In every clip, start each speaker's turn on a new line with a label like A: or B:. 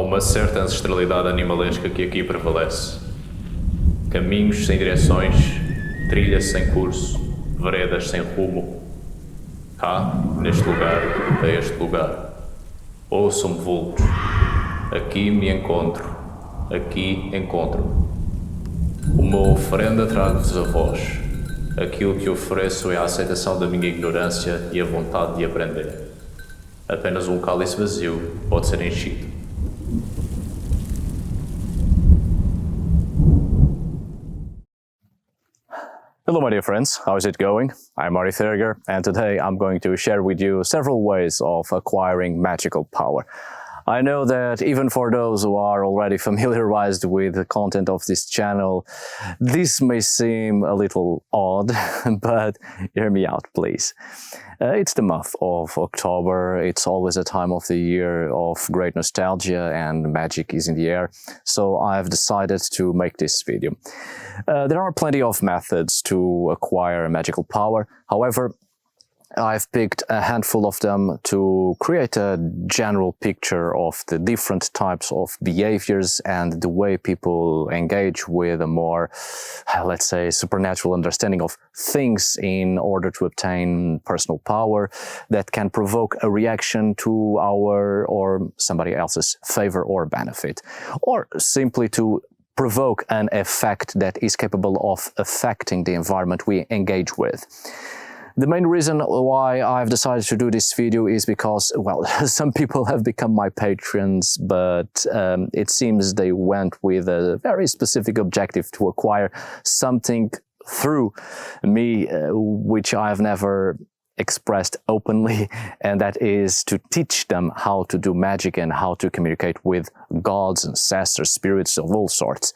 A: uma certa ancestralidade animalesca que aqui prevalece. Caminhos sem direções, trilhas sem curso, veredas sem rumo. Cá, neste lugar, a este lugar. Ouçam-me vultos. Aqui me encontro. Aqui encontro-me. Uma oferenda trago-vos a vós. Aquilo que ofereço é a aceitação da minha ignorância e a vontade de aprender. Apenas um cálice vazio pode ser enchido.
B: Hello my dear friends, how is it going? I'm Mari Thurger, and today I'm going to share with you several ways of acquiring magical power. I know that even for those who are already familiarized with the content of this channel, this may seem a little odd, but hear me out, please. It's the month of October. It's always a time of the year of great nostalgia, and magic is in the air, so I've decided to make this video. There are plenty of methods to acquire magical power. However, I've picked a handful of them to create a general picture of the different types of behaviors and the way people engage with a more, let's say, supernatural understanding of things in order to obtain personal power that can provoke a reaction to our or somebody else's favor or benefit, or simply to provoke an effect that is capable of affecting the environment we engage with. The main reason why I've decided to do this video is because, well, some people have become my patrons, but it seems they went with a very specific objective to acquire something through me, which I've never expressed openly, and that is to teach them how to do magic and how to communicate with gods, ancestors, spirits of all sorts.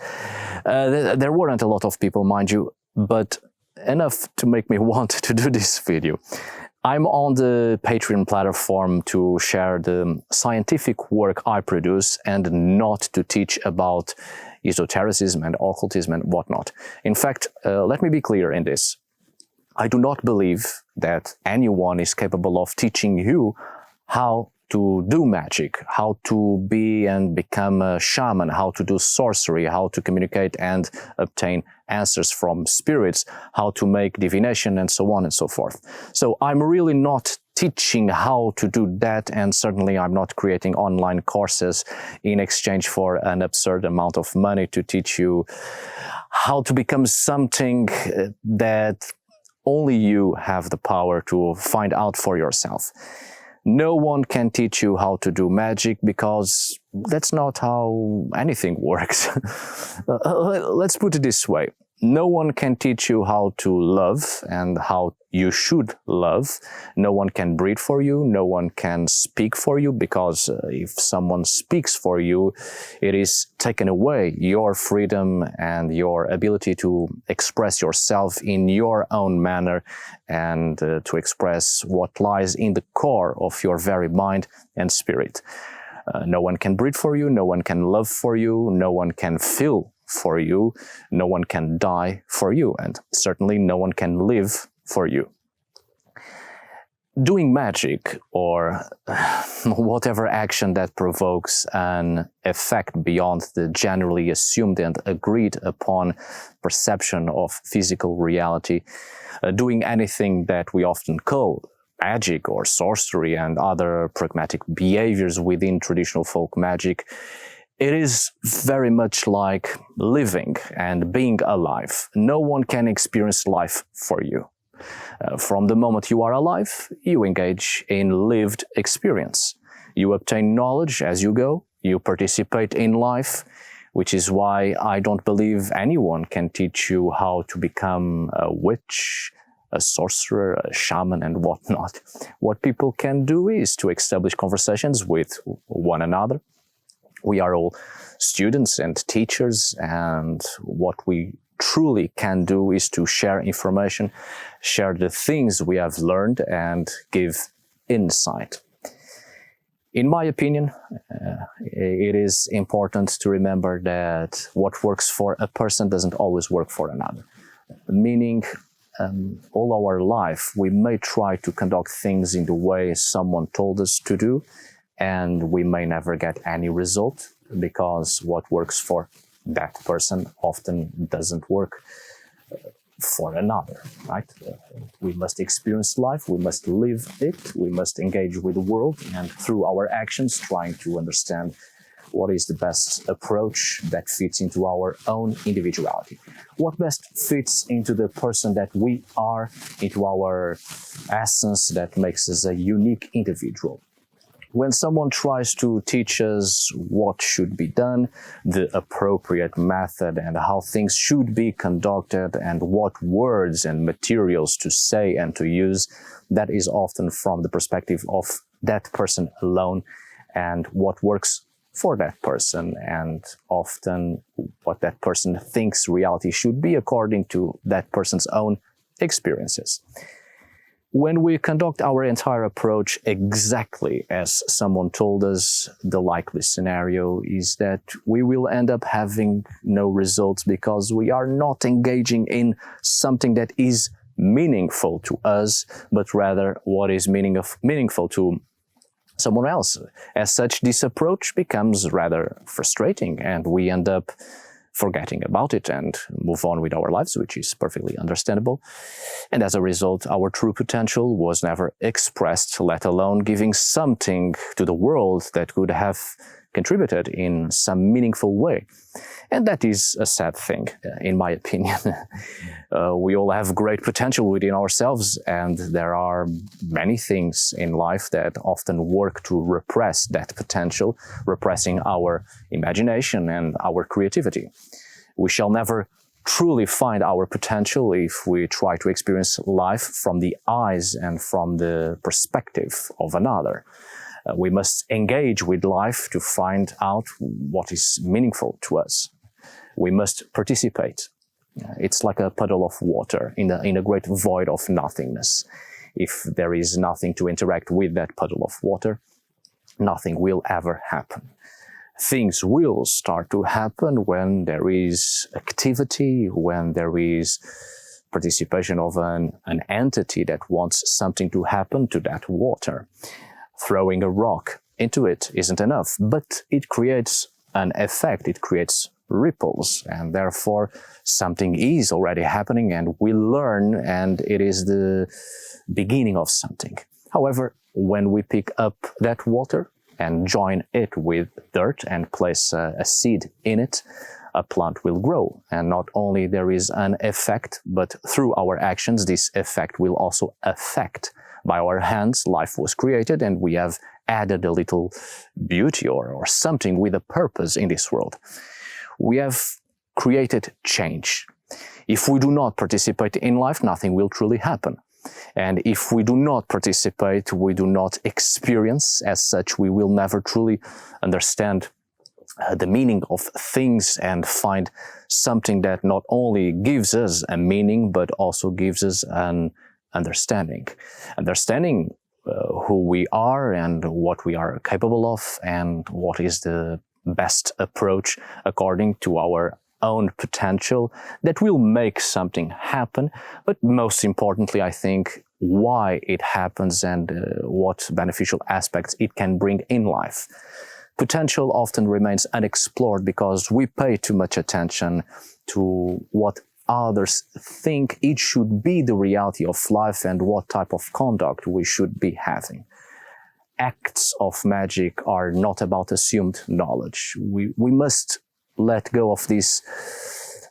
B: There weren't a lot of people, mind you, but enough to make me want to do this video. I'm on the Patreon platform to share the scientific work I produce and not to teach about esotericism and occultism and whatnot. In fact, let me be clear in this. I do not believe that anyone is capable of teaching you how to do magic, how to be and become a shaman, how to do sorcery, how to communicate and obtain answers from spirits, how to make divination, and so on and so forth. So I'm really not teaching how to do that, and certainly I'm not creating online courses in exchange for an absurd amount of money to teach you how to become something that only you have the power to find out for yourself. No one can teach you how to do magic because that's not how anything works. Let's put it this way. No one can teach you how to love and how you should love. No one can breed for you. No one can speak for you, because if someone speaks for you, it is taken away your freedom and your ability to express yourself in your own manner and to express what lies in the core of your very mind and spirit. No one can breed for you. No one can love for you. No one can feel for you, no one can die for you, and certainly no one can live for you. Doing magic, or whatever action that provokes an effect beyond the generally assumed and agreed upon perception of physical reality, doing anything that we often call magic or sorcery and other pragmatic behaviors within traditional folk magic, it is very much like living and being alive. No one can experience life for you. From the moment you are alive, you engage in lived experience. You obtain knowledge as you go, you participate in life, which is why I don't believe anyone can teach you how to become a witch, a sorcerer, a shaman, and whatnot. What people can do is to establish conversations with one another. We are all students and teachers, and what we truly can do is to share information, share the things we have learned, and give insight. In my opinion, it is important to remember that what works for a person doesn't always work for another. Meaning, all our life, we may try to conduct things in the way someone told us to do, and we may never get any result. because what works for that person often doesn't work for another, right? We must experience life, we must live it, we must engage with the world, and through our actions trying to understand what is the best approach that fits into our own individuality. What best fits into the person that we are, into our essence that makes us a unique individual. When someone tries to teach us what should be done, the appropriate method and how things should be conducted and what words and materials to say and to use, that is often from the perspective of that person alone and what works for that person, and often what that person thinks reality should be according to that person's own experiences. When we conduct our entire approach exactly as someone told us, the likely scenario is that we will end up having no results because we are not engaging in something that is meaningful to us, but rather what is meaningful to someone else. As such, this approach becomes rather frustrating and we end up forgetting about it and move on with our lives, which is perfectly understandable. And as a result, our true potential was never expressed, let alone giving something to the world that could have contributed in some meaningful way. And that is a sad thing, in my opinion. We all have great potential within ourselves, and there are many things in life that often work to repress that potential, repressing our imagination and our creativity. We shall never truly find our potential if we try to experience life from the eyes and from the perspective of another. We must engage with life to find out what is meaningful to us. We must participate. It's like a puddle of water in a great void of nothingness. If there is nothing to interact with that puddle of water, nothing will ever happen. Things will start to happen when there is activity, when there is participation of an entity that wants something to happen to that water. Throwing a rock into it isn't enough, but it creates an effect, it creates ripples, and therefore something is already happening and we learn, and it is the beginning of something. However, when we pick up that water and join it with dirt and place a seed in it, a plant will grow. And not only there is an effect, but through our actions, this effect will also affect. By our hands, life was created, and we have added a little beauty or something with a purpose in this world. We have created change. If we do not participate in life, nothing will truly happen. And if we do not participate, we do not experience. As such, we will never truly understand the meaning of things and find something that not only gives us a meaning, but also gives us an understanding who we are and what we are capable of and what is the best approach according to our own potential that will make something happen, but most importantly, I think, why it happens and what beneficial aspects it can bring in life. Potential often remains unexplored because we pay too much attention to what others think it should be the reality of life and what type of conduct we should be having. Acts of magic are not about assumed knowledge. We must let go of this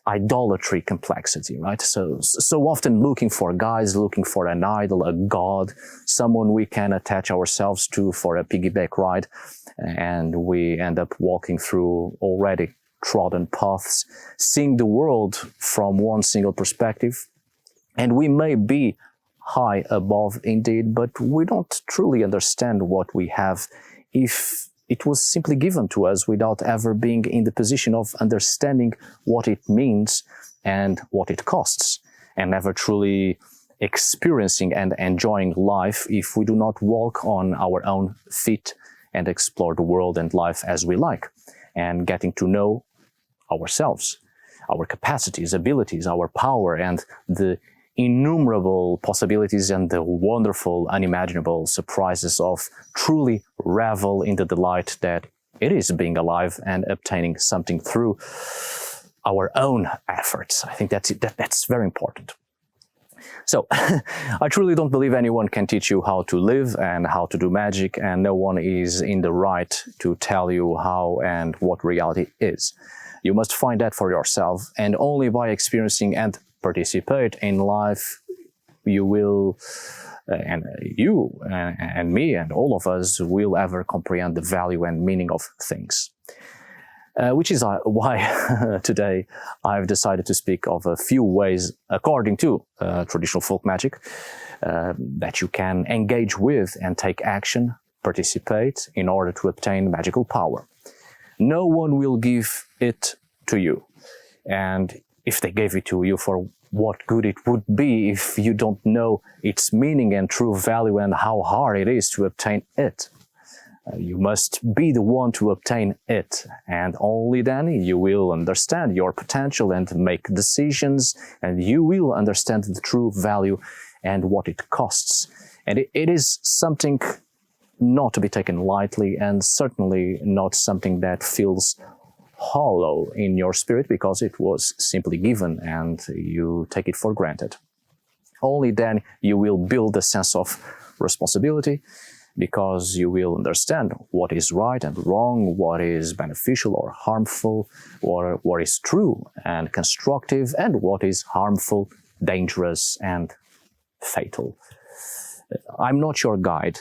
B: idolatry complexity, right? So often looking for guides, looking for an idol, a god, someone we can attach ourselves to for a piggyback ride, and we end up walking through already trodden paths, seeing the world from one single perspective. And we may be high above indeed, but we don't truly understand what we have if it was simply given to us without ever being in the position of understanding what it means and what it costs, and never truly experiencing and enjoying life if we do not walk on our own feet and explore the world and life as we like, and getting to know ourselves, our capacities, abilities, our power, and the innumerable possibilities and the wonderful, unimaginable surprises of truly revel in the delight that it is being alive and obtaining something through our own efforts. I think that's very important. So, I truly don't believe anyone can teach you how to live and how to do magic, and no one is in the right to tell you how and what reality is. You must find that for yourself, and only by experiencing and participate in life you will, and you and me and all of us will ever comprehend the value and meaning of things. Which is why today I've decided to speak of a few ways, according to traditional folk magic, that you can engage with and take action, participate in order to obtain magical power. No one will give it to you. And if they gave it to you, for what good it would be if you don't know its meaning and true value and how hard it is to obtain it. You must be the one to obtain it, and only then you will understand your potential and make decisions, and you will understand the true value and what it costs. And it is something not to be taken lightly, and certainly not something that feels hollow in your spirit because it was simply given and you take it for granted. Only then you will build a sense of responsibility, because you will understand what is right and wrong, what is beneficial or harmful, or what is true and constructive, and what is harmful, dangerous, and fatal. I'm not your guide,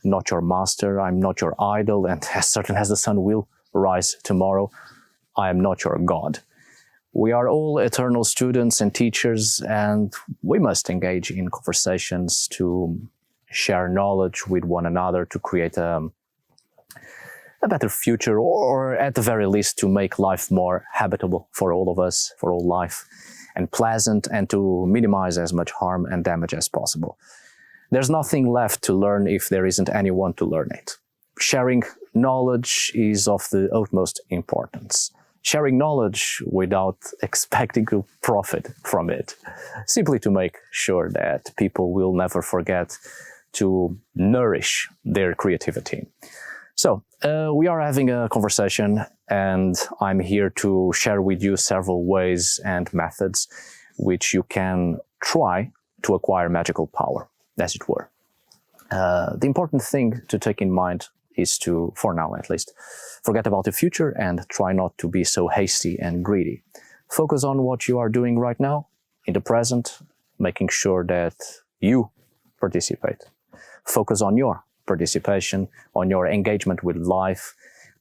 B: not your master, I'm not your idol, and as certain as the sun will rise tomorrow, I am not your God. We are all eternal students and teachers, and we must engage in conversations to share knowledge with one another to create a better future, or at the very least to make life more habitable for all of us, for all life, and pleasant, and to minimize as much harm and damage as possible. There's nothing left to learn if there isn't anyone to learn it. Sharing knowledge is of the utmost importance. Sharing knowledge without expecting to profit from it, simply to make sure that people will never forget to nourish their creativity. So, we are having a conversation, and I'm here to share with you several ways and methods which you can try to acquire magical power, as it were. The important thing to take in mind is to, for now at least, forget about the future and try not to be so hasty and greedy. Focus on what you are doing right now, in the present, making sure that you participate. Focus on your participation, on your engagement with life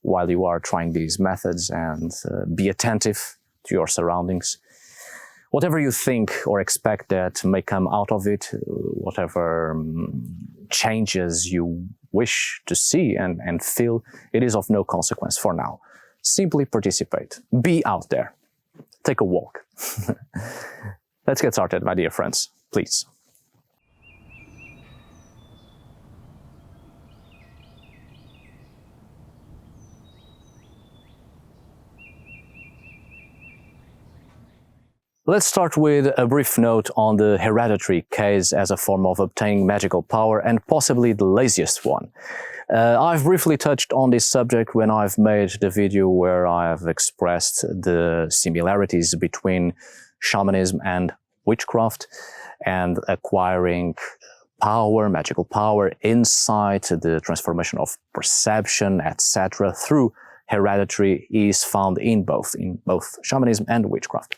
B: while you are trying these methods, and be attentive to your surroundings. Whatever you think or expect that may come out of it, whatever changes you wish to see and feel, it is of no consequence for now. Simply participate. Be out there. Take a walk. Let's get started, my dear friends, please. Let's start with a brief note on the Hereditary case as a form of obtaining magical power, and possibly the laziest one. I've briefly touched on this subject when I've made the video where I've expressed the similarities between shamanism and witchcraft, and acquiring power, magical power, insight, the transformation of perception, etc. through Hereditary is found in both shamanism and witchcraft.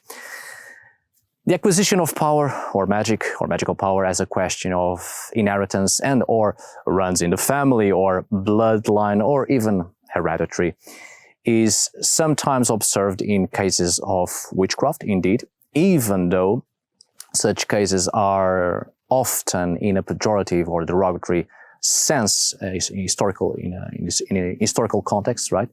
B: The acquisition of power or magic or magical power as a question of inheritance and or runs in the family or bloodline or even hereditary is sometimes observed in cases of witchcraft, indeed, even though such cases are often in a pejorative or derogatory sense, in a historical context, right?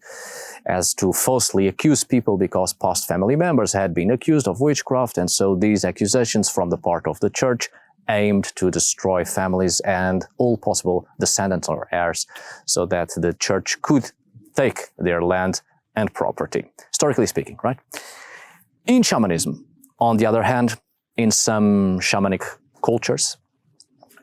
B: As to falsely accuse people because past family members had been accused of witchcraft, and so these accusations from the part of the church aimed to destroy families and all possible descendants or heirs, so that the church could take their land and property, historically speaking, right? In shamanism, on the other hand, in some shamanic cultures,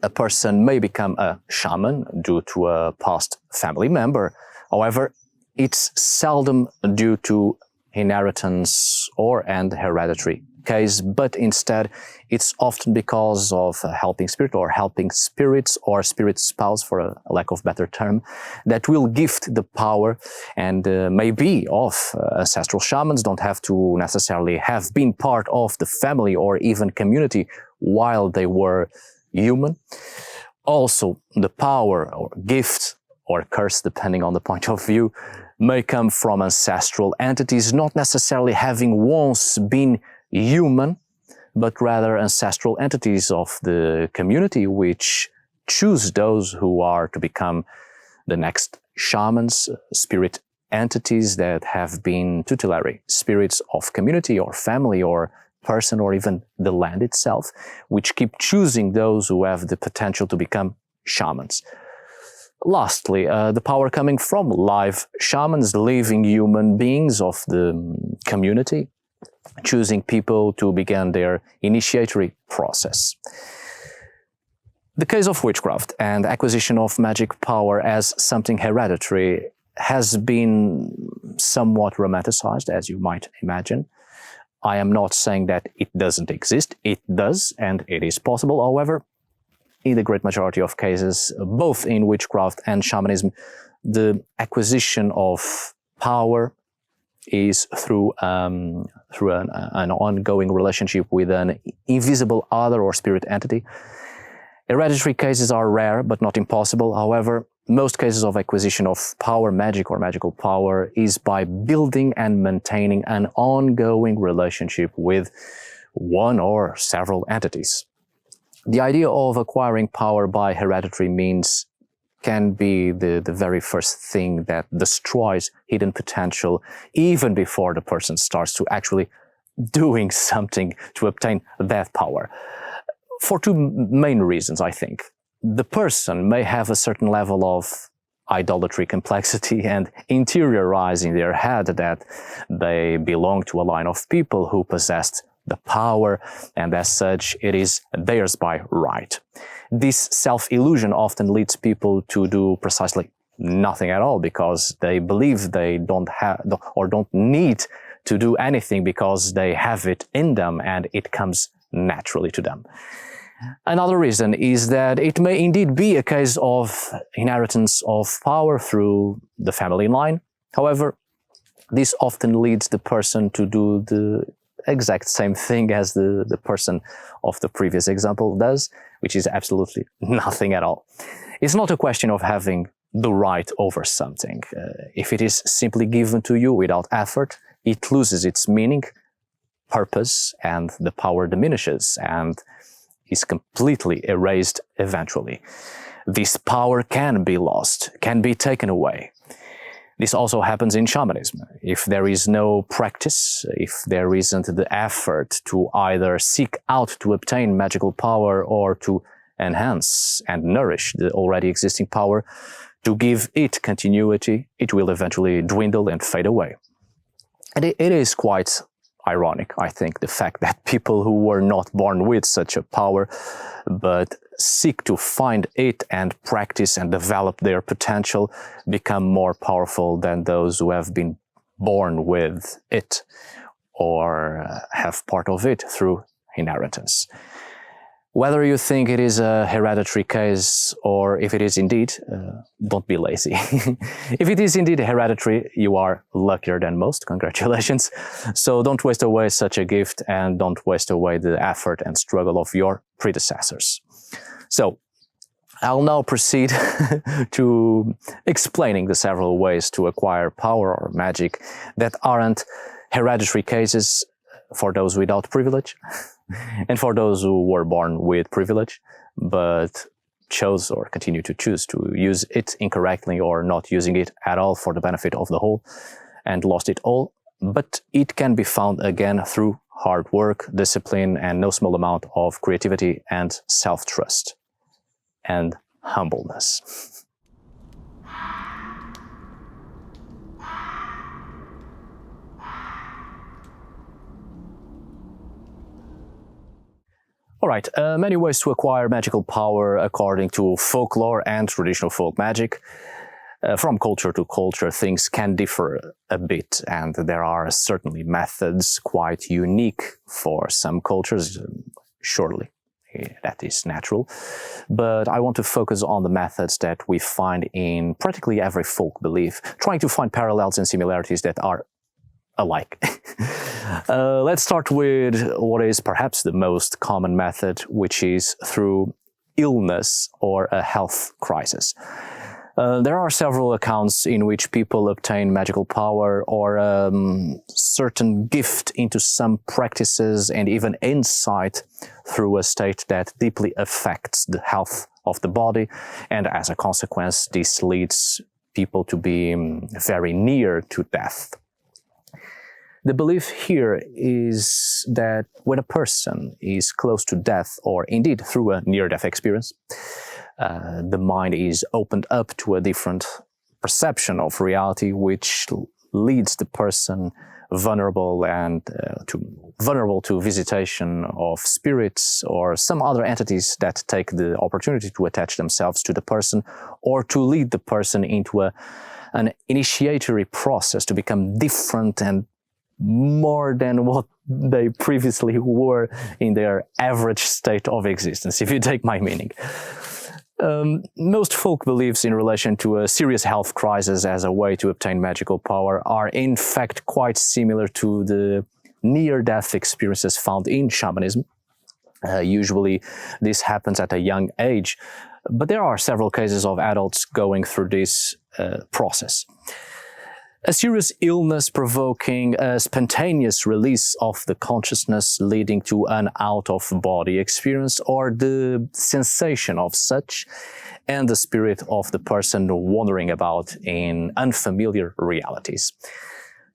B: a person may become a shaman due to a past family member. However, it's seldom due to inheritance and hereditary case, but instead it's often because of a helping spirit or helping spirits or spirit spouse, for a lack of better term, that will gift the power, and maybe of ancestral shamans, don't have to necessarily have been part of the family or even community while they were human. Also, the power or gift or curse, depending on the point of view, may come from ancestral entities, not necessarily having once been human, but rather ancestral entities of the community which choose those who are to become the next shamans, spirit entities that have been tutelary spirits of community or family or person or even the land itself, which keep choosing those who have the potential to become shamans. Lastly, the power coming from live shamans, living human beings of the community, choosing people to begin their initiatory process. The case of witchcraft and acquisition of magic power as something hereditary has been somewhat romanticized, as you might imagine. I am not saying that it doesn't exist. It does, and it is possible. However, in the great majority of cases, both in witchcraft and shamanism, the acquisition of power is through an ongoing relationship with an invisible other or spirit entity. Hereditary cases are rare, but not impossible. However, most cases of acquisition of power, magic or magical power, is by building and maintaining an ongoing relationship with one or several entities. The idea of acquiring power by hereditary means can be the very first thing that destroys hidden potential even before the person starts to actually doing something to obtain that power. For two main reasons, I think. The person may have a certain level of idolatry complexity and interiorize in their head that they belong to a line of people who possessed the power, and as such, it is theirs by right. This self-illusion often leads people to do precisely nothing at all because they believe they don't have or don't need to do anything because they have it in them and it comes naturally to them. Another reason is that it may indeed be a case of inheritance of power through the family line. However, this often leads the person to do the exact same thing as the person of the previous example does, which is absolutely nothing at all. It's not a question of having the right over something. If it is simply given to you without effort, it loses its meaning, purpose, and the power diminishes and is completely erased eventually. This power can be lost, can be taken away. This also happens in shamanism. If there is no practice, if there isn't the effort to either seek out to obtain magical power or to enhance and nourish the already existing power, to give it continuity, it will eventually dwindle and fade away. And it is quite ironic, I think, the fact that people who were not born with such a power, but seek to find it and practice and develop their potential, become more powerful than those who have been born with it or have part of it through inheritance. Whether you think it is a hereditary case or if it is indeed, don't be lazy. If it is indeed hereditary, you are luckier than most. Congratulations. So don't waste away such a gift and don't waste away the effort and struggle of your predecessors. So I'll now proceed to explaining the several ways to acquire power or magic that aren't hereditary cases for those without privilege and for those who were born with privilege but chose or continue to choose to use it incorrectly or not using it at all for the benefit of the whole and lost it all. But it can be found again through hard work, discipline, and no small amount of creativity and self-trust and humbleness. All right, many ways to acquire magical power according to folklore and traditional folk magic. From culture to culture, things can differ a bit, and there are certainly methods quite unique for some cultures, surely. That is natural. But I want to focus on the methods that we find in practically every folk belief, trying to find parallels and similarities that are alike. Let's start with what is perhaps the most common method, which is through illness or a health crisis. There are several accounts in which people obtain magical power or a certain gift into some practices and even insight through a state that deeply affects the health of the body, and as a consequence, this leads people to be very near to death. The belief here is that when a person is close to death, or indeed through a near-death experience, the mind is opened up to a different perception of reality, which leads the person vulnerable to visitation of spirits or some other entities that take the opportunity to attach themselves to the person, or to lead the person into an initiatory process to become different and more than what they previously were in their average state of existence, if you take my meaning. Most folk beliefs in relation to a serious health crisis as a way to obtain magical power are in fact quite similar to the near-death experiences found in shamanism. Usually this happens at a young age, but there are several cases of adults going through this process. A serious illness provoking a spontaneous release of the consciousness leading to an out-of-body experience, or the sensation of such, and the spirit of the person wandering about in unfamiliar realities.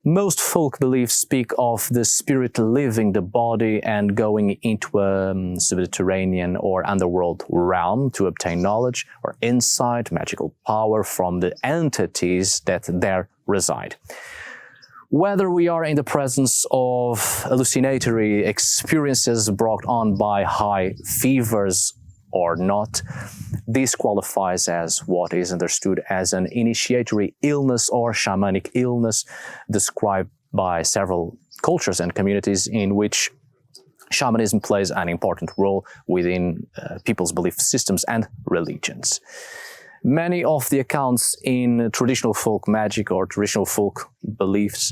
B: Most folk beliefs speak of the spirit leaving the body and going into a subterranean or underworld realm to obtain knowledge or insight, magical power from the entities that there reside. Whether we are in the presence of hallucinatory experiences brought on by high fevers or not, this qualifies as what is understood as an initiatory illness or shamanic illness, described by several cultures and communities in which shamanism plays an important role within people's belief systems and religions. Many of the accounts in traditional folk magic or traditional folk beliefs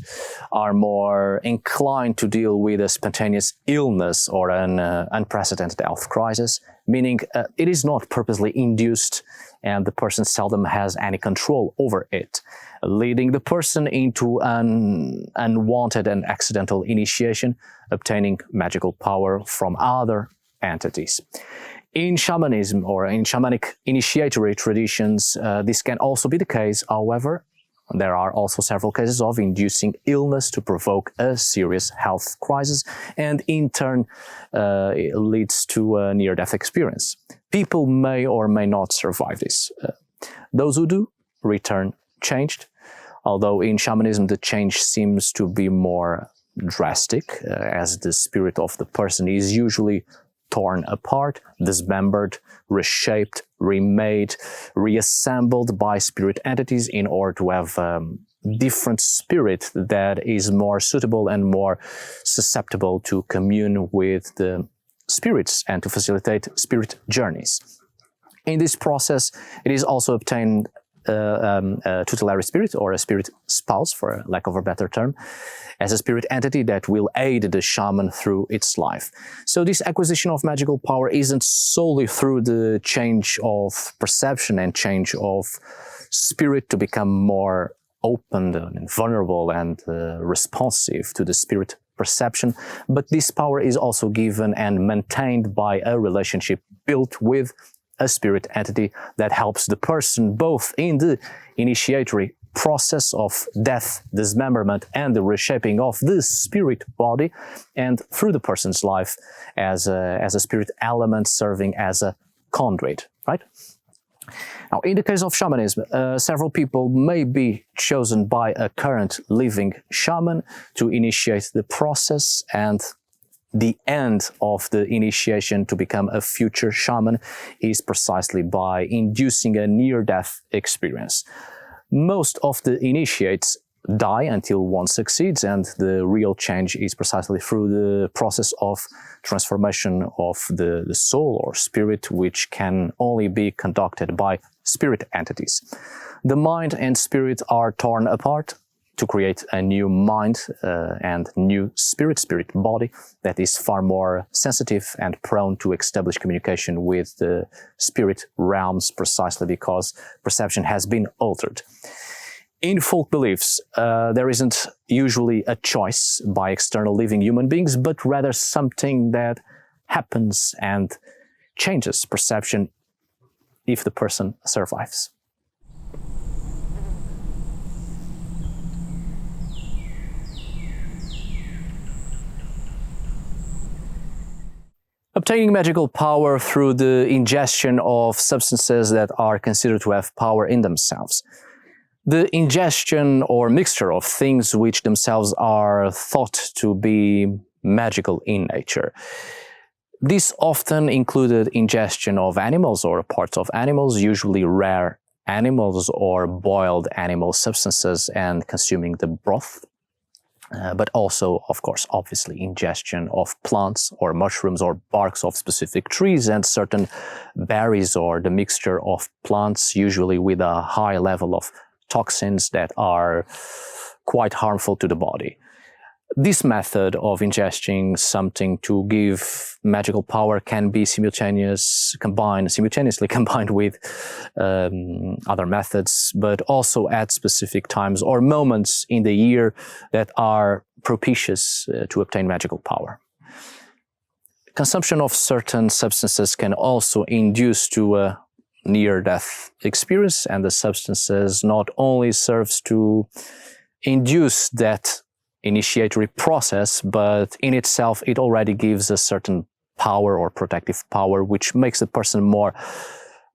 B: are more inclined to deal with a spontaneous illness or an unprecedented health crisis, meaning it is not purposely induced and the person seldom has any control over it, leading the person into an unwanted and accidental initiation, obtaining magical power from other entities. In shamanism or in shamanic initiatory traditions, this can also be the case. However, there are also several cases of inducing illness to provoke a serious health crisis, and in turn it leads to a near-death experience. People may or may not survive this. Those who do return changed, although in shamanism the change seems to be more drastic, as the spirit of the person is usually torn apart, dismembered, reshaped, remade, reassembled by spirit entities in order to have different spirit that is more suitable and more susceptible to commune with the spirits and to facilitate spirit journeys. In this process, it is also obtained a tutelary spirit or a spirit spouse, for lack of a better term, as a spirit entity that will aid the shaman through its life. So this acquisition of magical power isn't solely through the change of perception and change of spirit to become more open and vulnerable and responsive to the spirit perception, but this power is also given and maintained by a relationship built with a spirit entity that helps the person both in the initiatory process of death, dismemberment, and the reshaping of the spirit body, and through the person's life as a spirit element serving as a conduit, right? Now, in the case of shamanism, several people may be chosen by a current living shaman to initiate the process, and the end of the initiation to become a future shaman is precisely by inducing a near-death experience. Most of the initiates die until one succeeds, and the real change is precisely through the process of transformation of the soul or spirit, which can only be conducted by spirit entities. The mind and spirit are torn apart to create a new mind and new spirit body that is far more sensitive and prone to establish communication with the spirit realms, precisely because perception has been altered. In folk beliefs, there isn't usually a choice by external living human beings, but rather something that happens and changes perception if the person survives. Obtaining magical power through the ingestion of substances that are considered to have power in themselves. The ingestion or mixture of things which themselves are thought to be magical in nature. This often included ingestion of animals or parts of animals, usually rare animals or boiled animal substances, and consuming the broth. But also, of course, obviously, ingestion of plants or mushrooms or barks of specific trees and certain berries, or the mixture of plants, usually with a high level of toxins that are quite harmful to the body. This method of ingesting something to give magical power can be simultaneously combined with other methods, but also at specific times or moments in the year that are propitious to obtain magical power. Consumption of certain substances can also induce to a near-death experience, and the substances not only serves to induce that initiatory process, but in itself it already gives a certain power or protective power, which makes the person more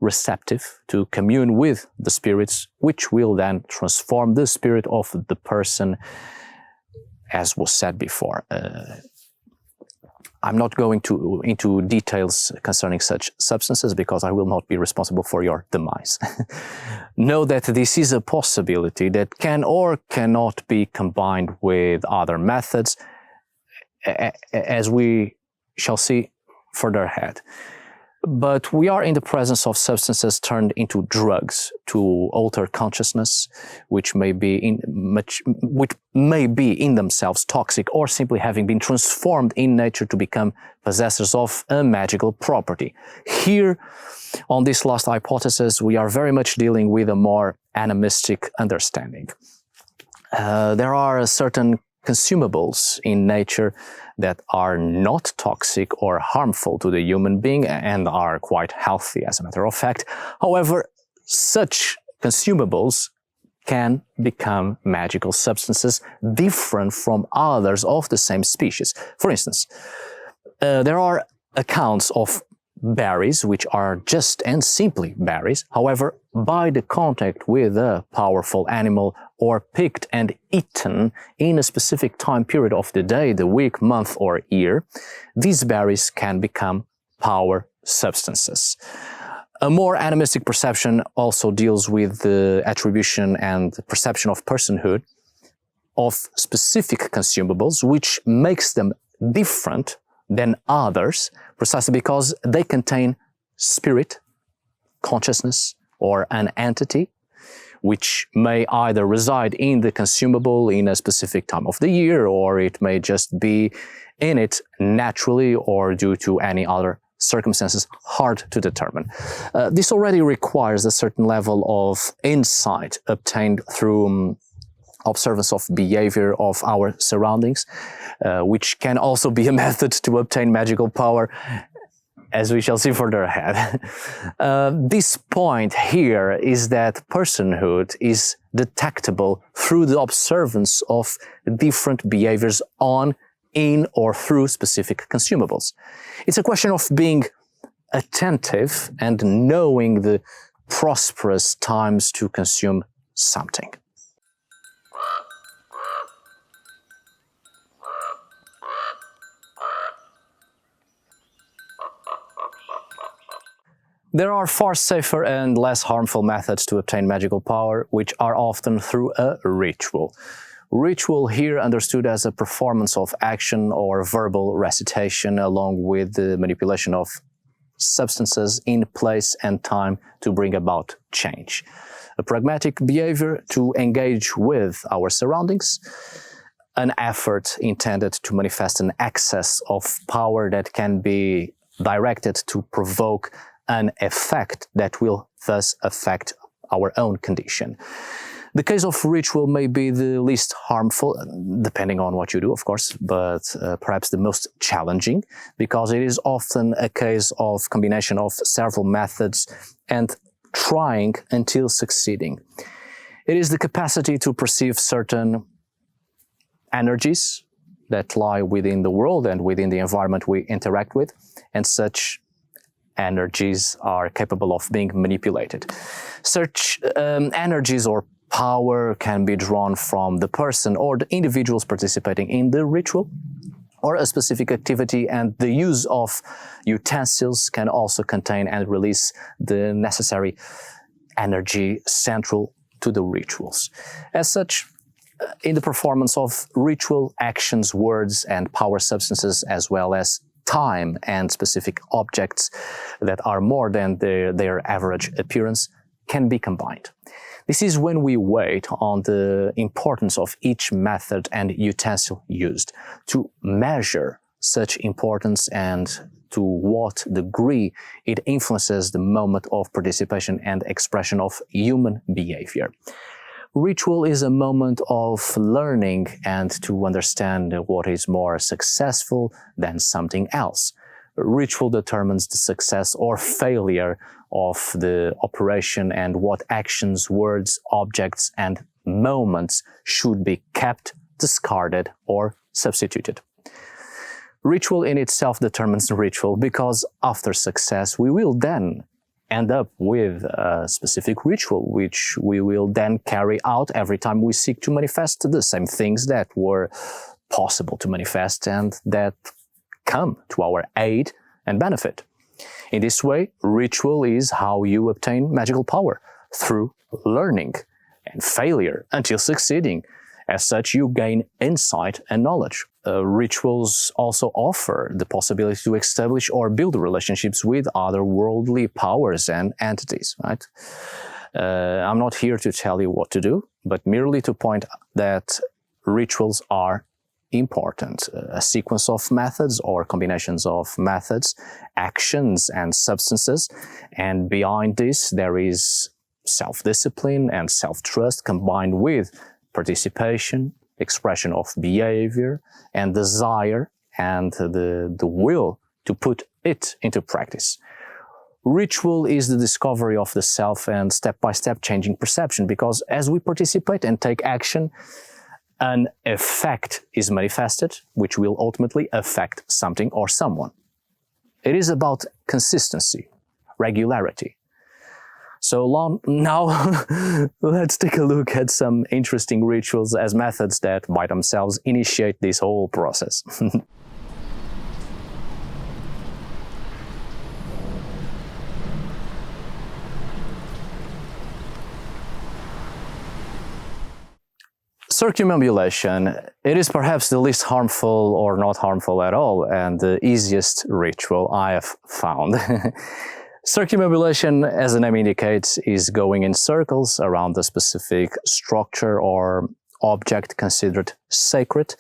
B: receptive to commune with the spirits, which will then transform the spirit of the person, as was said before. I'm not going into details concerning such substances because I will not be responsible for your demise. Know that this is a possibility that can or cannot be combined with other methods, as we shall see further ahead. But we are in the presence of substances turned into drugs to alter consciousness, which may be in themselves toxic, or simply having been transformed in nature to become possessors of a magical property. Here, on this last hypothesis, we are very much dealing with a more animistic understanding. There are certain consumables in nature that are not toxic or harmful to the human being and are quite healthy, as a matter of fact. However, such consumables can become magical substances different from others of the same species. For instance, there are accounts of berries which are just and simply berries. However, by the contact with a powerful animal or picked and eaten in a specific time period of the day, the week, month, or year, these berries can become power substances. A more animistic perception also deals with the attribution and perception of personhood of specific consumables, which makes them different than others, precisely because they contain spirit, consciousness, or an entity, which may either reside in the consumable in a specific time of the year, or it may just be in it naturally or due to any other circumstances hard to determine. This already requires a certain level of insight obtained through observance of behavior of our surroundings, which can also be a method to obtain magical power, as we shall see further ahead. This point here is that personhood is detectable through the observance of different behaviors on, in, or through specific consumables. It's a question of being attentive and knowing the prosperous times to consume something. There are far safer and less harmful methods to obtain magical power, which are often through a ritual. Ritual here understood as a performance of action or verbal recitation along with the manipulation of substances in place and time to bring about change. A pragmatic behavior to engage with our surroundings, an effort intended to manifest an excess of power that can be directed to provoke an effect that will thus affect our own condition. The case of ritual may be the least harmful, depending on what you do, of course, but perhaps the most challenging, because it is often a case of combination of several methods and trying until succeeding. It is the capacity to perceive certain energies that lie within the world and within the environment we interact with, and such energies are capable of being manipulated. Such energies or power can be drawn from the person or the individuals participating in the ritual or a specific activity, and the use of utensils can also contain and release the necessary energy central to the rituals. As such, in the performance of ritual actions, words, and power substances, as well as time and specific objects that are more than their average appearance, can be combined. This is when we wait on the importance of each method and utensil used to measure such importance and to what degree it influences the moment of participation and expression of human behavior. Ritual is a moment of learning and to understand what is more successful than something else. Ritual determines the success or failure of the operation and what actions, words, objects, and moments should be kept, discarded, or substituted. Ritual in itself determines the ritual because after success we will then end up with a specific ritual which we will then carry out every time we seek to manifest the same things that were possible to manifest and that come to our aid and benefit. In this way, ritual is how you obtain magical power, through learning and failure until succeeding. As such, you gain insight and knowledge. Rituals also offer the possibility to establish or build relationships with other worldly powers and entities, right? I'm not here to tell you what to do, but merely to point that rituals are important. A sequence of methods or combinations of methods, actions and substances, and behind this there is self-discipline and self-trust combined with participation, expression of behavior, and desire and the will to put it into practice. Ritual is the discovery of the self and step-by-step changing perception, because as we participate and take action, an effect is manifested, which will ultimately affect something or someone. It is about consistency, regularity. So now, let's take a look at some interesting rituals as methods that by themselves initiate this whole process. Circumambulation, it is perhaps the least harmful or not harmful at all and the easiest ritual I have found. Circumambulation, as the name indicates, is going in circles around a specific structure or object considered sacred,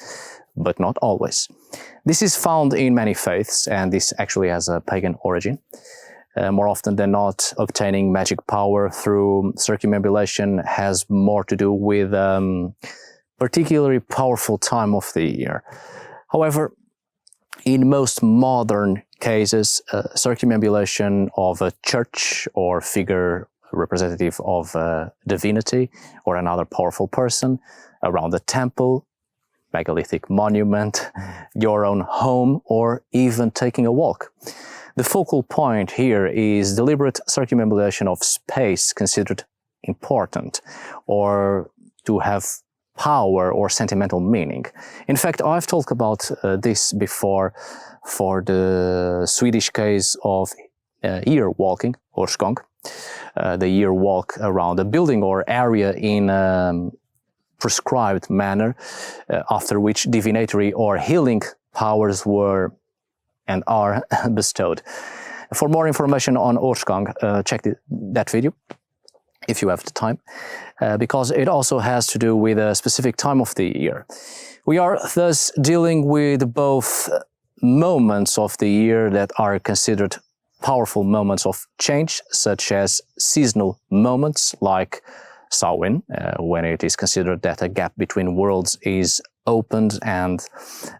B: but not always. This is found in many faiths, and this actually has a pagan origin. More often than not, obtaining magic power through circumambulation has more to do with particularly powerful time of the year. However, in most modern cases, circumambulation of a church or figure representative of a divinity or another powerful person around a temple, megalithic monument, your own home, or even taking a walk. The focal point here is deliberate circumambulation of space considered important or to have power or sentimental meaning. In fact, I've talked about this before for the Swedish case of year walking, Årsgång, the year walk around a building or area in a prescribed manner, after which divinatory or healing powers were and are bestowed. For more information on Årsgång, check that video if you have the time, because it also has to do with a specific time of the year. We are thus dealing with both moments of the year that are considered powerful moments of change, such as seasonal moments like Samhain, when it is considered that a gap between worlds is opened and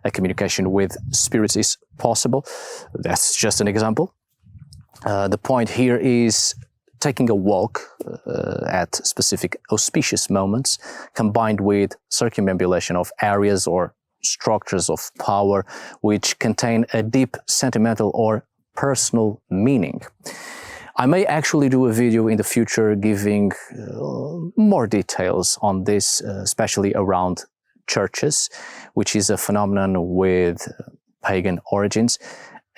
B: a communication with spirits is possible. That's just an example. The point here is taking a walk at specific auspicious moments, combined with circumambulation of areas or structures of power which contain a deep sentimental or personal meaning. I may actually do a video in the future giving more details on this, especially around churches, which is a phenomenon with pagan origins.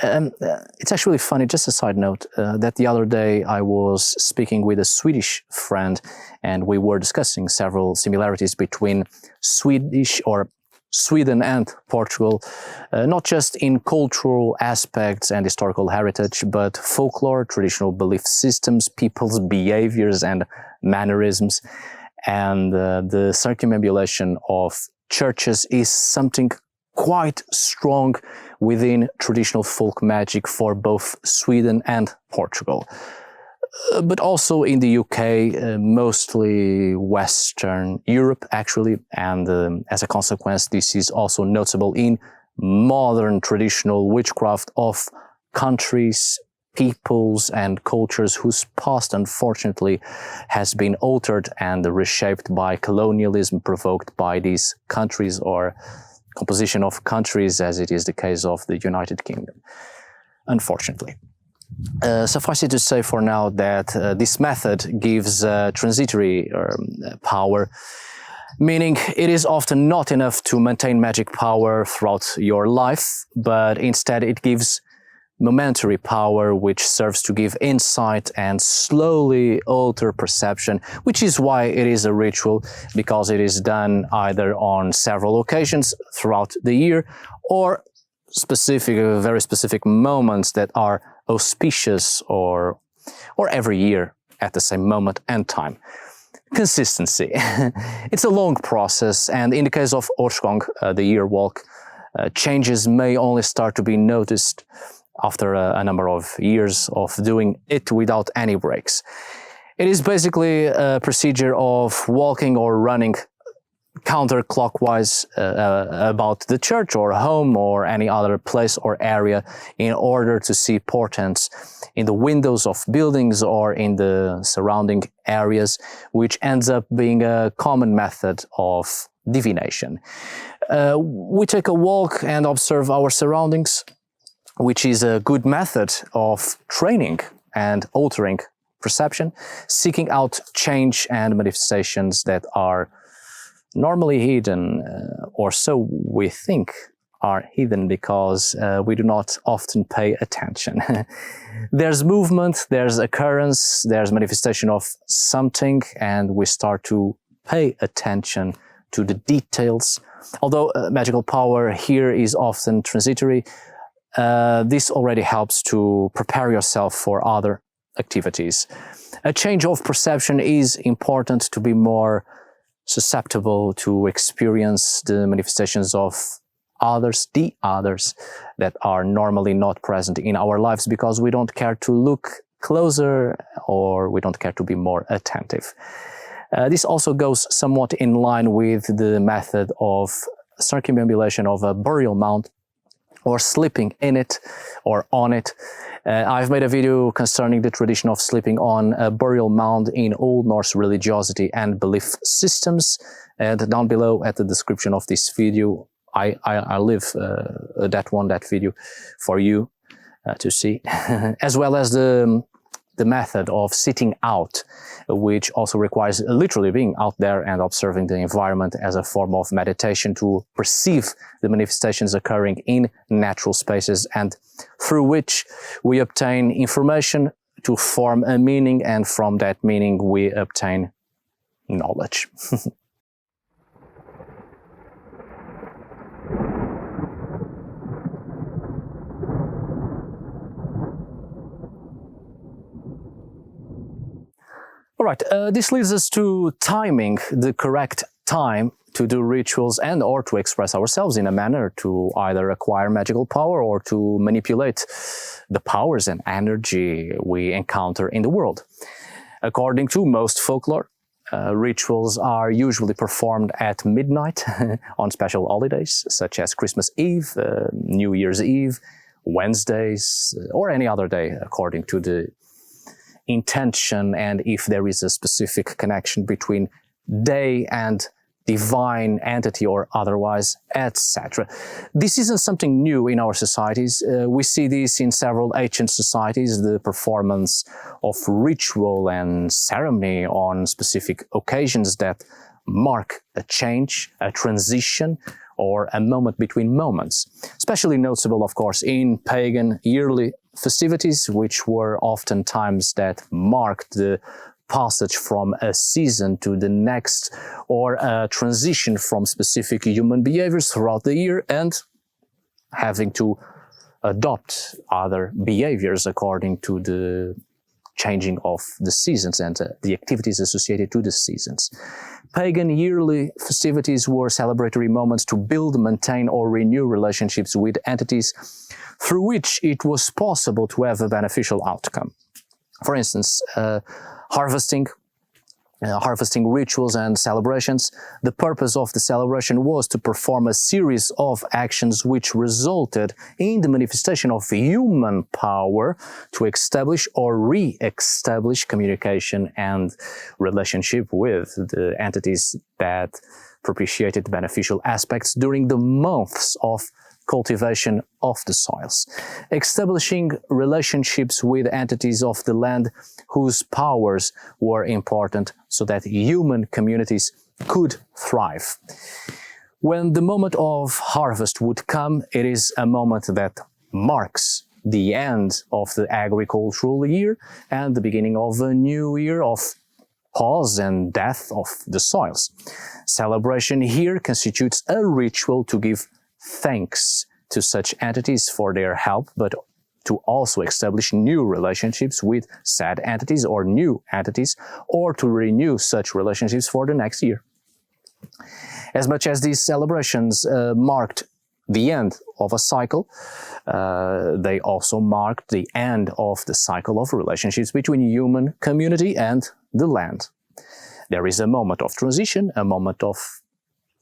B: It's actually funny, just a side note, that the other day I was speaking with a Swedish friend and we were discussing several similarities between Sweden and Portugal, not just in cultural aspects and historical heritage, but folklore, traditional belief systems, people's behaviors and mannerisms. And the circumambulation of churches is something quite strong within traditional folk magic for both Sweden and Portugal. But also in the UK, mostly Western Europe actually, and as a consequence this is also notable in modern traditional witchcraft of countries, peoples and cultures whose past unfortunately has been altered and reshaped by colonialism provoked by these countries or composition of countries, as it is the case of the United Kingdom, unfortunately. Suffice it to say for now that this method gives transitory power, meaning it is often not enough to maintain magic power throughout your life, but instead it gives momentary power which serves to give insight and slowly alter perception, which is why it is a ritual, because it is done either on several occasions throughout the year or very specific moments that are auspicious or every year at the same moment and time. Consistency. It's a long process, and in the case of Årsgång, the year walk, changes may only start to be noticed after a number of years of doing it without any breaks. It is basically a procedure of walking or running counterclockwise about the church or home or any other place or area in order to see portents in the windows of buildings or in the surrounding areas, which ends up being a common method of divination. We take a walk and observe our surroundings, which is a good method of training and altering perception, seeking out change and manifestations that are normally hidden, or so we think are hidden, because we do not often pay attention. There's movement, there's occurrence, there's manifestation of something, and we start to pay attention to the details. Although magical power here is often transitory, this already helps to prepare yourself for other activities. A change of perception is important to be more susceptible to experience the manifestations of others, the others that are normally not present in our lives because we don't care to look closer or we don't care to be more attentive. This also goes somewhat in line with the method of circumambulation of a burial mound or sleeping in it or on it. I've made a video concerning the tradition of sleeping on a burial mound in Old Norse religiosity and belief systems. And down below at the description of this video, I leave that video for you to see, as well as the the method of sitting out, which also requires literally being out there and observing the environment as a form of meditation to perceive the manifestations occurring in natural spaces, and through which we obtain information to form a meaning, and from that meaning we obtain knowledge. All right, this leads us to timing the correct time to do rituals and or to express ourselves in a manner to either acquire magical power or to manipulate the powers and energy we encounter in the world. According to most folklore, rituals are usually performed at midnight on special holidays such as Christmas Eve, New Year's Eve, Wednesdays, or any other day according to the intention and if there is a specific connection between day and divine entity or otherwise, etc. This isn't something new in our societies. We see this in several ancient societies, the performance of ritual and ceremony on specific occasions that mark a change, a transition, or a moment between moments. Especially noticeable, of course, in pagan yearly festivities, which were often times that marked the passage from a season to the next, or a transition from specific human behaviors throughout the year and having to adopt other behaviors according to the changing of the seasons and the activities associated to the seasons. Pagan yearly festivities were celebratory moments to build, maintain, or renew relationships with entities through which it was possible to have a beneficial outcome. For instance, harvesting rituals and celebrations. The purpose of the celebration was to perform a series of actions which resulted in the manifestation of human power to establish or re-establish communication and relationship with the entities that propitiated beneficial aspects during the months of cultivation of the soils, establishing relationships with entities of the land whose powers were important so that human communities could thrive. When the moment of harvest would come, it is a moment that marks the end of the agricultural year and the beginning of a new year of pause and death of the soils. Celebration here constitutes a ritual to give thanks to such entities for their help, but to also establish new relationships with said entities or new entities, or to renew such relationships for the next year. As much as these celebrations marked the end of a cycle, they also marked the end of the cycle of relationships between human community and the land. There is a moment of transition, a moment of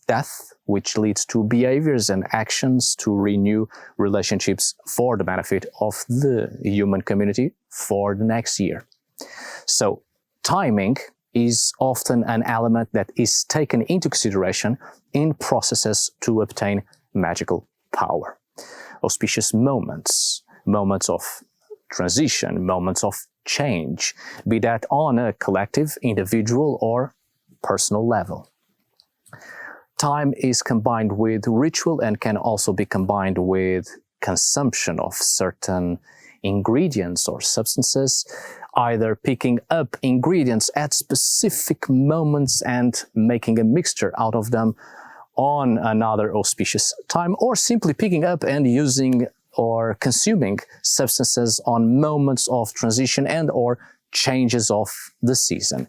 B: death, which leads to behaviors and actions to renew relationships for the benefit of the human community for the next year. So, timing is often an element that is taken into consideration in processes to obtain magical power. Auspicious moments, moments of transition, moments of change, be that on a collective, individual, or personal level. Time is combined with ritual and can also be combined with consumption of certain ingredients or substances, either picking up ingredients at specific moments and making a mixture out of them on another auspicious time, or simply picking up and using or consuming substances on moments of transition and or changes of the season.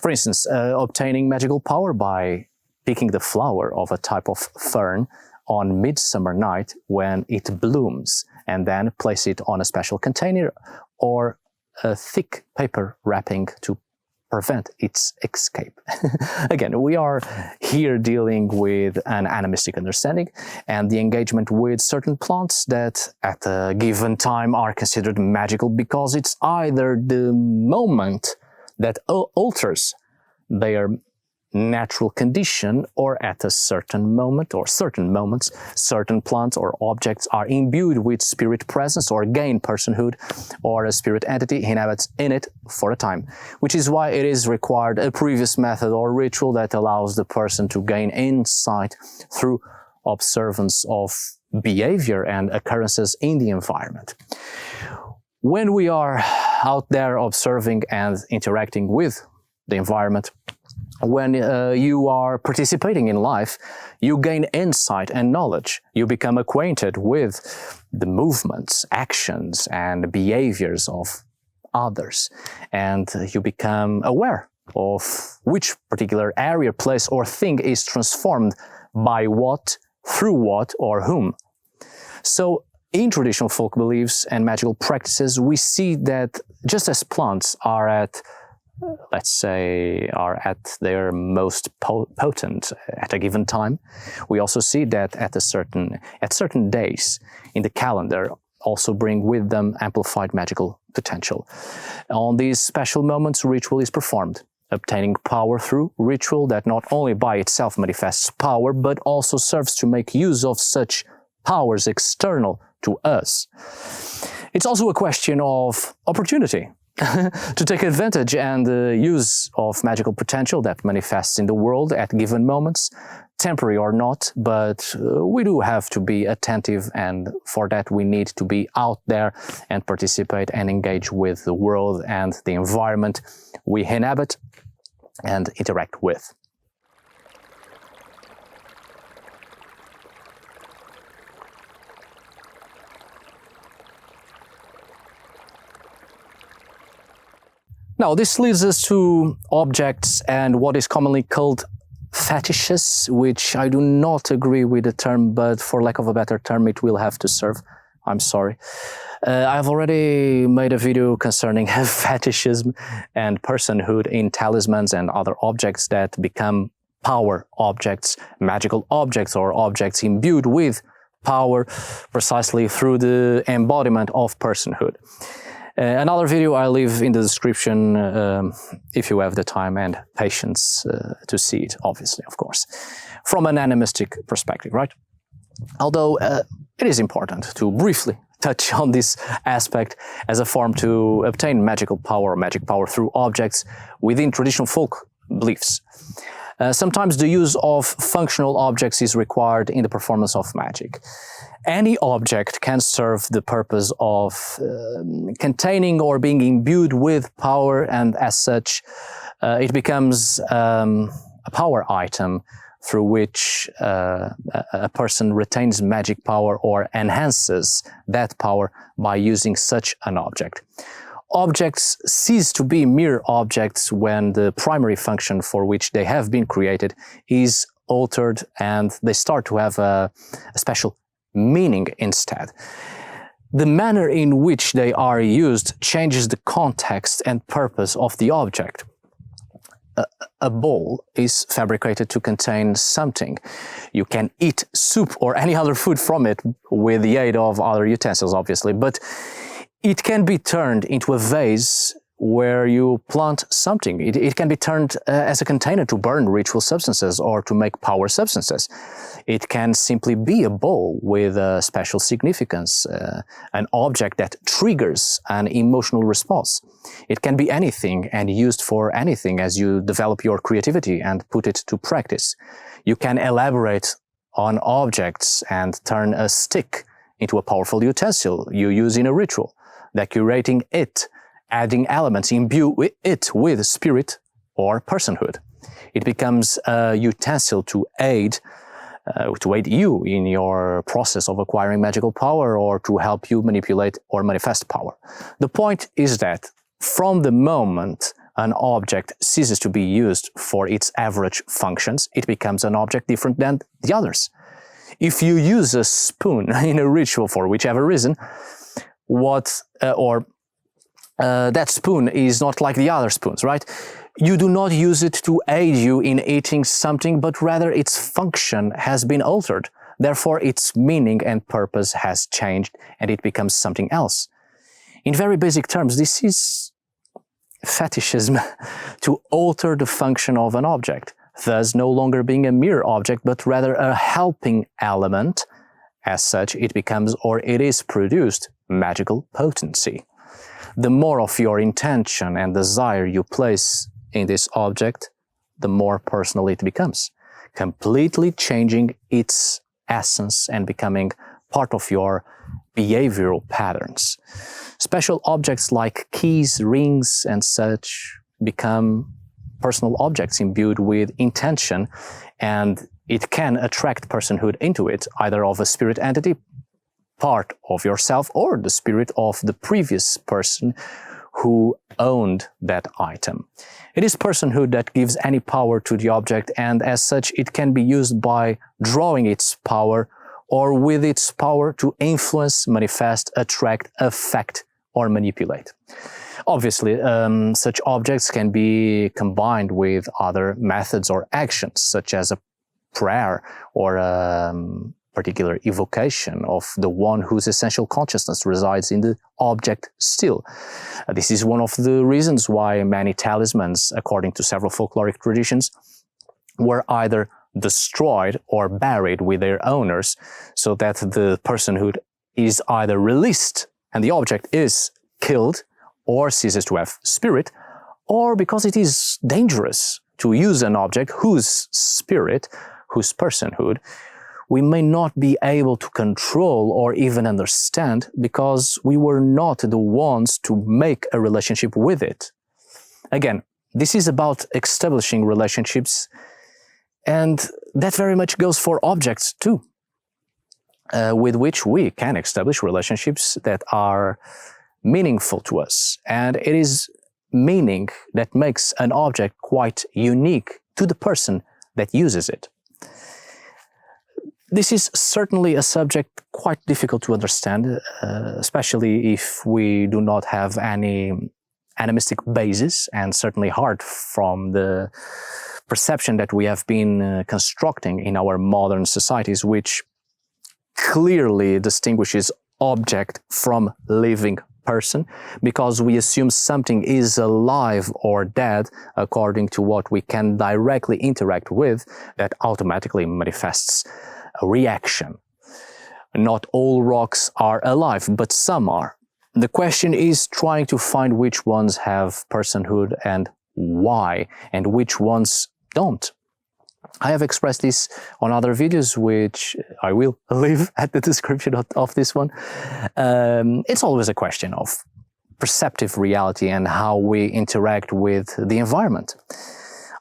B: For instance, obtaining magical power by picking the flower of a type of fern on midsummer night when it blooms, and then place it on a special container or a thick paper wrapping to prevent its escape. Again, we are here dealing with an animistic understanding and the engagement with certain plants that at a given time are considered magical because it's either the moment that alters their natural condition or at a certain moment or certain moments, certain plants or objects are imbued with spirit presence or gain personhood, or a spirit entity inhabits in it for a time, which is why it is required a previous method or ritual that allows the person to gain insight through observance of behavior and occurrences in the environment. When we are out there observing and interacting with the environment, when you are participating in life, you gain insight and knowledge. You become acquainted with the movements, actions, and behaviors of others, and you become aware of which particular area, place, or thing is transformed by what, through what, or whom. So, in traditional folk beliefs and magical practices, we see that just as plants are at, let's say, are at their most potent at a given time, we also see that at certain days in the calendar also bring with them amplified magical potential. On these special moments, ritual is performed, obtaining power through ritual that not only by itself manifests power, but also serves to make use of such powers external to us. It's also a question of opportunity to take advantage and use of magical potential that manifests in the world at given moments, temporary or not, but we do have to be attentive, and for that we need to be out there and participate and engage with the world and the environment we inhabit and interact with. Now, this leads us to objects and what is commonly called fetishes, which I do not agree with the term, but for lack of a better term, it will have to serve. I'm sorry. I've already made a video concerning fetishism and personhood in talismans and other objects that become power objects, magical objects, or objects imbued with power precisely through the embodiment of personhood. Another video I leave in the description if you have the time and patience to see it, obviously, of course, from an animistic perspective, right? Although it is important to briefly touch on this aspect as a form to obtain magical power or magic power through objects within traditional folk beliefs. Sometimes the use of functional objects is required in the performance of magic. Any object can serve the purpose of containing or being imbued with power, and as such, it becomes a power item through which a person retains magic power or enhances that power by using such an object. Objects cease to be mere objects when the primary function for which they have been created is altered, and they start to have a special meaning instead. The manner in which they are used changes the context and purpose of the object. A bowl is fabricated to contain something. You can eat soup or any other food from it with the aid of other utensils, obviously, but it can be turned into a vase where you plant something. It can be turned as a container to burn ritual substances or to make power substances. It can simply be a bowl with a special significance, an object that triggers an emotional response. It can be anything and used for anything as you develop your creativity and put it to practice. You can elaborate on objects and turn a stick into a powerful utensil you use in a ritual, decorating it, adding elements, imbue it with spirit or personhood. It becomes a utensil to aid you in your process of acquiring magical power or to help you manipulate or manifest power. The point is that from the moment an object ceases to be used for its average functions, it becomes an object different than the others. If you use a spoon in a ritual for whichever reason, that spoon is not like the other spoons, right? You do not use it to aid you in eating something, but rather its function has been altered. Therefore, its meaning and purpose has changed and it becomes something else. In very basic terms, this is fetishism, to alter the function of an object. thus no longer being a mere object, but rather a helping element. As such, it becomes, or it is produced, magical potency. The more of your intention and desire you place in this object, the more personal it becomes, completely changing its essence and becoming part of your behavioral patterns. Special objects like keys, rings, and such become personal objects imbued with intention, and it can attract personhood into it, either of a spirit entity, part of yourself, or the spirit of the previous person who owned that item. It is personhood that gives any power to the object, and as such it can be used by drawing its power or with its power to influence, manifest, attract, affect, or manipulate. Obviously, such objects can be combined with other methods or actions, such as a prayer or a particular evocation of the one whose essential consciousness resides in the object still. This is one of the reasons why many talismans, according to several folkloric traditions, were either destroyed or buried with their owners, so that the personhood is either released and the object is killed or ceases to have spirit, or because it is dangerous to use an object whose spirit, whose personhood, we may not be able to control or even understand because we were not the ones to make a relationship with it. Again, this is about establishing relationships, and that very much goes for objects too, with which we can establish relationships that are meaningful to us. And it is meaning that makes an object quite unique to the person that uses it. This is certainly a subject quite difficult to understand, especially if we do not have any animistic basis, and certainly hard from the perception that we have been constructing in our modern societies, which clearly distinguishes object from living person, because we assume something is alive or dead according to what we can directly interact with, that automatically manifests a reaction. Not all rocks are alive, but some are. The question is trying to find which ones have personhood and why, and which ones don't. I have expressed this on other videos, which I will leave at the description of this one. It's always a question of perceptive reality and how we interact with the environment.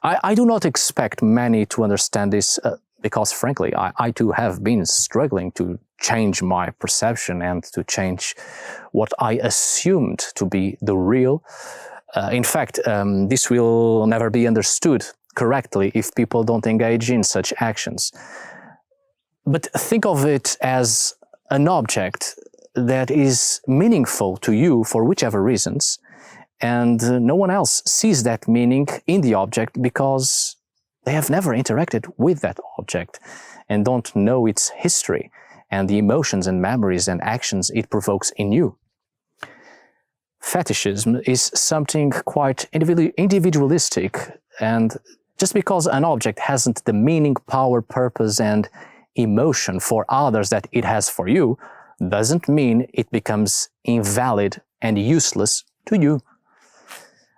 B: I do not expect many to understand this because, frankly, I too have been struggling to change my perception and to change what I assumed to be the real. In fact, this will never be understood correctly if people don't engage in such actions. But think of it as an object that is meaningful to you for whichever reasons, and no one else sees that meaning in the object because they have never interacted with that object and don't know its history and the emotions and memories and actions it provokes in you. Fetishism is something quite individualistic, and just because an object hasn't the meaning, power, purpose, and emotion for others that it has for you, doesn't mean it becomes invalid and useless to you.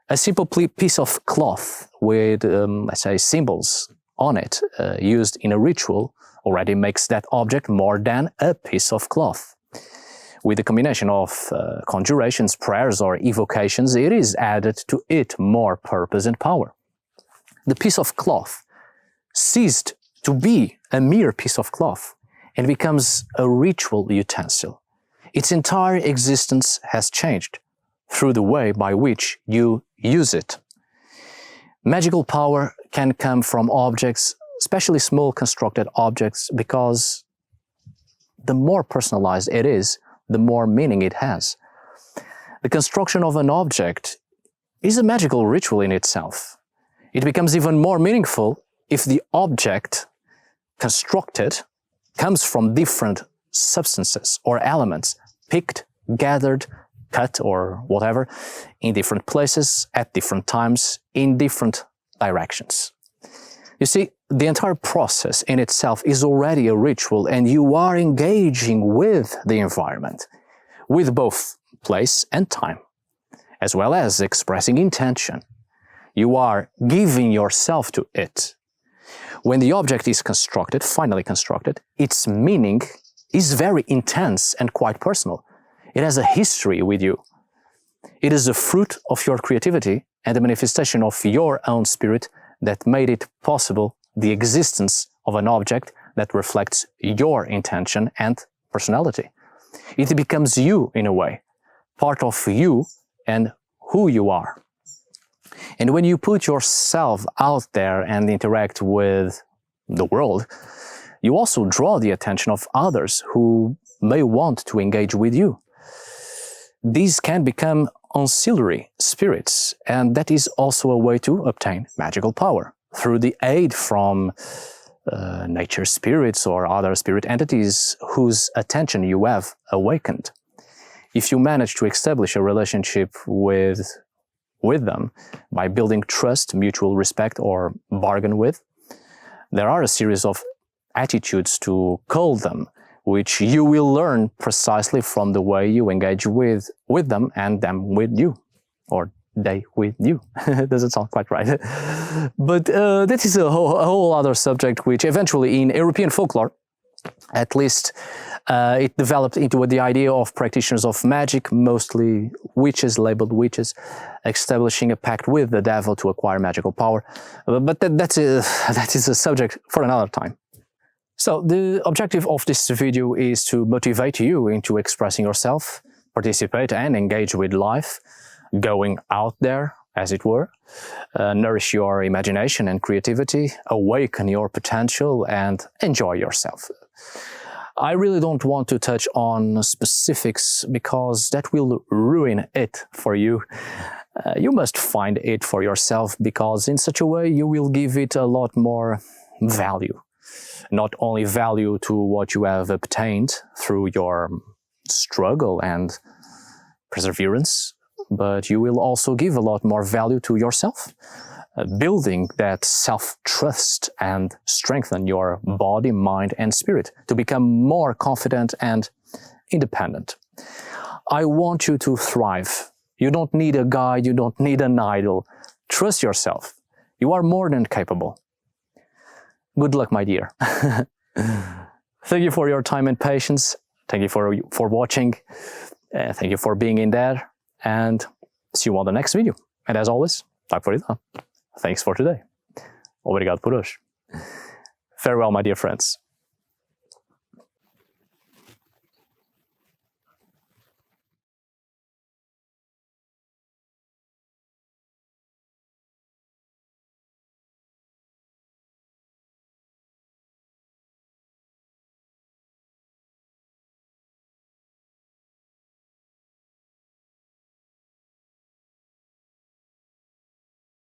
B: A simple piece of cloth with, let's say, symbols on it, used in a ritual, already makes that object more than a piece of cloth. With a combination of conjurations, prayers, or evocations, it is added to it more purpose and power. The piece of cloth ceased to be a mere piece of cloth and becomes a ritual utensil. Its entire existence has changed through the way by which you use it. Magical power can come from objects, especially small constructed objects, because the more personalized it is, the more meaning it has. The construction of an object is a magical ritual in itself. It becomes even more meaningful if the object constructed comes from different substances or elements, picked, gathered, cut, or whatever, in different places, at different times, in different directions. You see, the entire process in itself is already a ritual, and you are engaging with the environment, with both place and time, as well as expressing intention. You are giving yourself to it. When the object is constructed, finally constructed, its meaning is very intense and quite personal. It has a history with you. It is a fruit of your creativity and a manifestation of your own spirit that made it possible, the existence of an object that reflects your intention and personality. It becomes you in a way, part of you and who you are. And when you put yourself out there and interact with the world, you also draw the attention of others who may want to engage with you. These can become ancillary spirits, and that is also a way to obtain magical power through the aid from nature spirits or other spirit entities whose attention you have awakened. If you manage to establish a relationship with them by building trust, mutual respect, or bargain with, there are a series of attitudes to call them, which you will learn precisely from the way you engage with them and them with you, or they with you. Doesn't sound quite right. But that is a whole other subject, which eventually in European folklore, at least, it developed into the idea of practitioners of magic, mostly witches, labeled witches, establishing a pact with the devil to acquire magical power. But that is a subject for another time. So the objective of this video is to motivate you into expressing yourself, participate and engage with life, going out there, as it were, nourish your imagination and creativity, awaken your potential, and enjoy yourself. I really don't want to touch on specifics because that will ruin it for you. You must find it for yourself, because in such a way you will give it a lot more value. Not only value to what you have obtained through your struggle and perseverance, but you will also give a lot more value to yourself, building that self-trust and strengthen your body, mind, and spirit to become more confident and independent. I want you to thrive. You don't need a guide, you don't need an idol. Trust yourself. You are more than capable. Good luck, my dear. Thank you for your time and patience. Thank you for watching. Thank you for being in there. And see you on the next video. And as always, tack för idag. Thanks for today. Obrigado por hoje. Farewell, my dear friends.